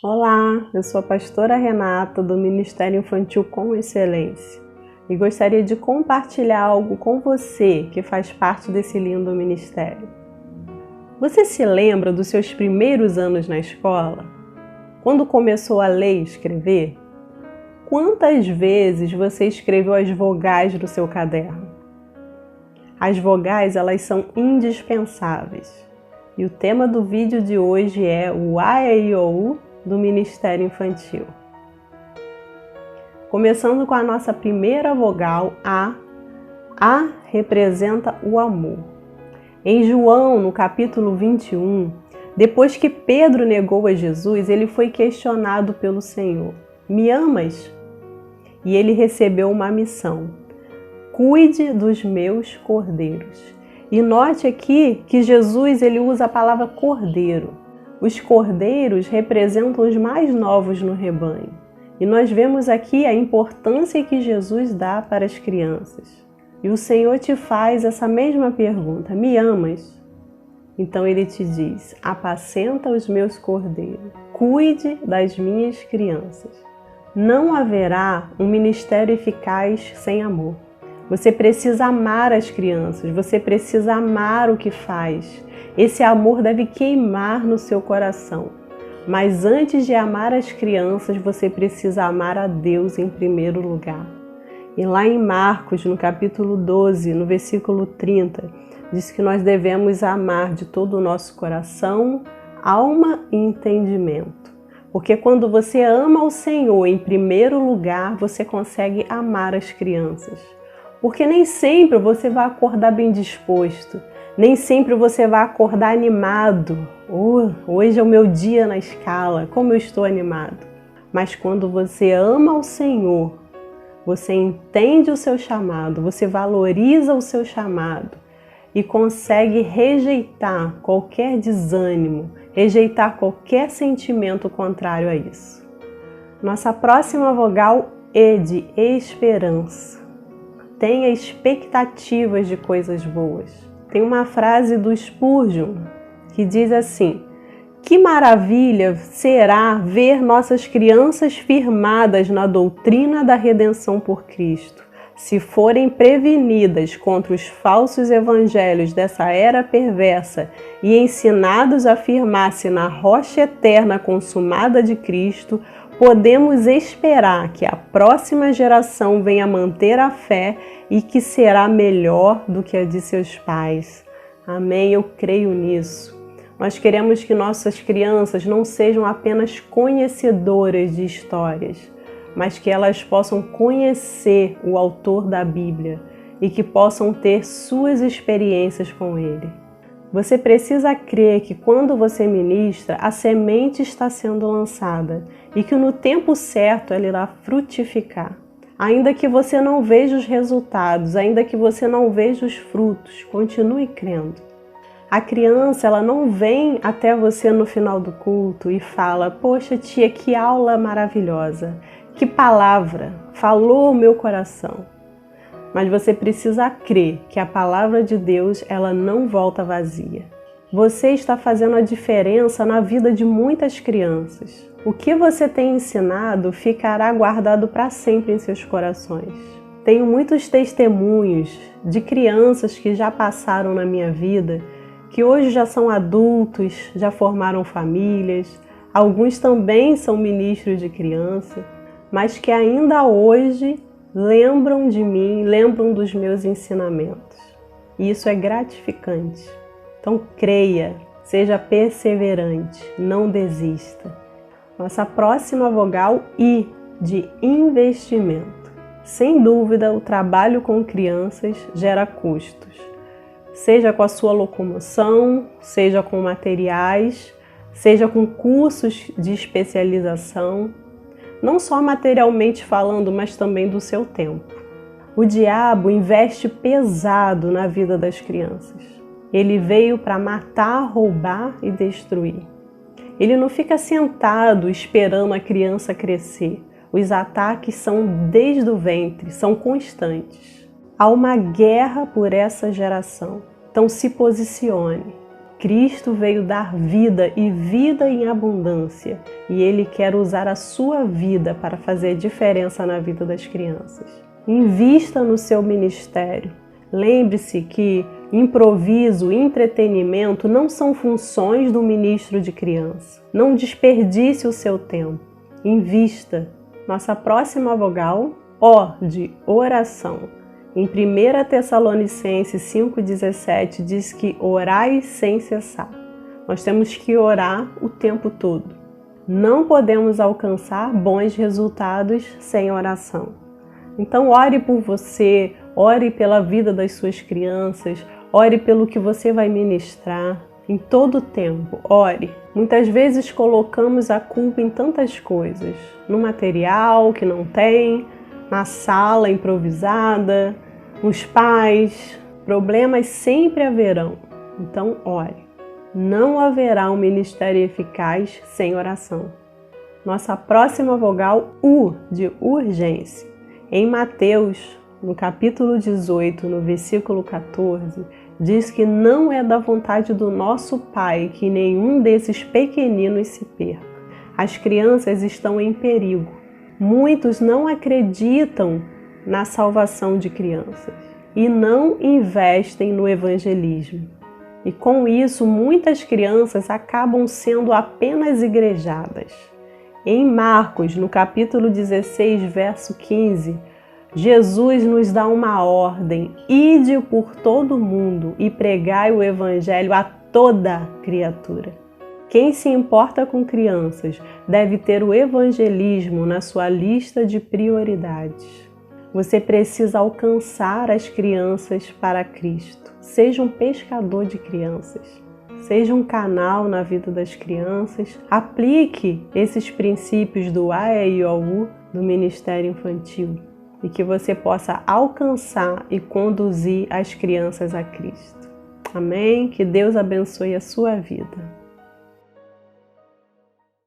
Olá, eu sou a pastora Renata do Ministério Infantil com Excelência e gostaria de compartilhar algo com você que faz parte desse lindo ministério. Você se lembra dos seus primeiros anos na escola? Quando começou a ler e escrever? Quantas vezes você escreveu as vogais no seu caderno? As vogais, elas são indispensáveis. E o tema do vídeo de hoje é o A, E, I, O, U do Ministério Infantil. Começando com a nossa primeira vogal, A. A representa o amor. Em João, no capítulo 21, depois que Pedro negou a Jesus, ele foi questionado pelo Senhor: "Me amas?" E ele recebeu uma missão: cuide dos meus cordeiros. E note aqui que Jesus ele usa a palavra cordeiro. Os cordeiros representam os mais novos no rebanho. E nós vemos aqui a importância que Jesus dá para as crianças. E o Senhor te faz essa mesma pergunta: me amas? Então ele te diz: apacenta os meus cordeiros, cuide das minhas crianças. Não haverá um ministério eficaz sem amor. Você precisa amar as crianças, você precisa amar o que faz. Esse amor deve queimar no seu coração. Mas antes de amar as crianças, você precisa amar a Deus em primeiro lugar. E lá em Marcos, no capítulo 12, no versículo 30, diz que nós devemos amar de todo o nosso coração, alma e entendimento. Porque quando você ama o Senhor em primeiro lugar, você consegue amar as crianças. Porque nem sempre você vai acordar bem disposto, nem sempre você vai acordar animado. Hoje é o meu dia na escala, como eu estou animado. Mas quando você ama o Senhor, você entende o seu chamado, você valoriza o seu chamado e consegue rejeitar qualquer desânimo, rejeitar qualquer sentimento contrário a isso. Nossa próxima vogal é de esperança. Tenha expectativas de coisas boas. Tem uma frase do Spurgeon que diz assim: que maravilha será ver nossas crianças firmadas na doutrina da redenção por Cristo, se forem prevenidas contra os falsos evangelhos dessa era perversa e ensinados a firmar-se na rocha eterna consumada de Cristo. Podemos esperar que a próxima geração venha manter a fé e que será melhor do que a de seus pais. Amém? Eu creio nisso. Nós queremos que nossas crianças não sejam apenas conhecedoras de histórias, mas que elas possam conhecer o autor da Bíblia e que possam ter suas experiências com ele. Você precisa crer que quando você ministra, a semente está sendo lançada e que no tempo certo ela irá frutificar. Ainda que você não veja os resultados, ainda que você não veja os frutos, continue crendo. A criança ela não vem até você no final do culto e fala: poxa tia, que aula maravilhosa, que palavra, falou o meu coração. Mas você precisa crer que a palavra de Deus ela não volta vazia. Você está fazendo a diferença na vida de muitas crianças. O que você tem ensinado ficará guardado para sempre em seus corações. Tenho muitos testemunhos de crianças que já passaram na minha vida, que hoje já são adultos, já formaram famílias, alguns também são ministros de criança, mas que ainda hoje lembram de mim, lembram dos meus ensinamentos. E isso é gratificante. Então creia, seja perseverante, não desista. Nossa próxima vogal, I, de investimento. Sem dúvida, o trabalho com crianças gera custos. Seja com a sua locomoção, seja com materiais, seja com cursos de especialização. Não só materialmente falando, mas também do seu tempo. O diabo investe pesado na vida das crianças. Ele veio para matar, roubar e destruir. Ele não fica sentado esperando a criança crescer. Os ataques são desde o ventre, são constantes. Há uma guerra por essa geração. Então se posicione. Cristo veio dar vida e vida em abundância, e Ele quer usar a sua vida para fazer diferença na vida das crianças. Invista no seu ministério. Lembre-se que improviso e entretenimento não são funções do ministro de criança. Não desperdice o seu tempo. Invista. Nossa próxima vogal, O, de oração. Em 1 Tessalonicenses 5,17 diz que orai sem cessar. Nós temos que orar o tempo todo. Não podemos alcançar bons resultados sem oração. Então ore por você, ore pela vida das suas crianças, ore pelo que você vai ministrar. Em todo o tempo, ore. Muitas vezes colocamos a culpa em tantas coisas. No material que não tem, na sala improvisada, nos pais. Problemas sempre haverão. Então, ore. Não haverá um ministério eficaz sem oração. Nossa próxima vogal, U, de urgência. Em Mateus, no capítulo 18, no versículo 14, diz que não é da vontade do nosso Pai que nenhum desses pequeninos se perca. As crianças estão em perigo. Muitos não acreditam na salvação de crianças e não investem no evangelismo. E com isso, muitas crianças acabam sendo apenas igrejadas. Em Marcos, no capítulo 16, verso 15, Jesus nos dá uma ordem: ide por todo o mundo e pregai o evangelho a toda criatura. Quem se importa com crianças deve ter o evangelismo na sua lista de prioridades. Você precisa alcançar as crianças para Cristo. Seja um pescador de crianças. Seja um canal na vida das crianças. Aplique esses princípios do AEIOU do Ministério Infantil e que você possa alcançar e conduzir as crianças a Cristo. Amém? Que Deus abençoe a sua vida.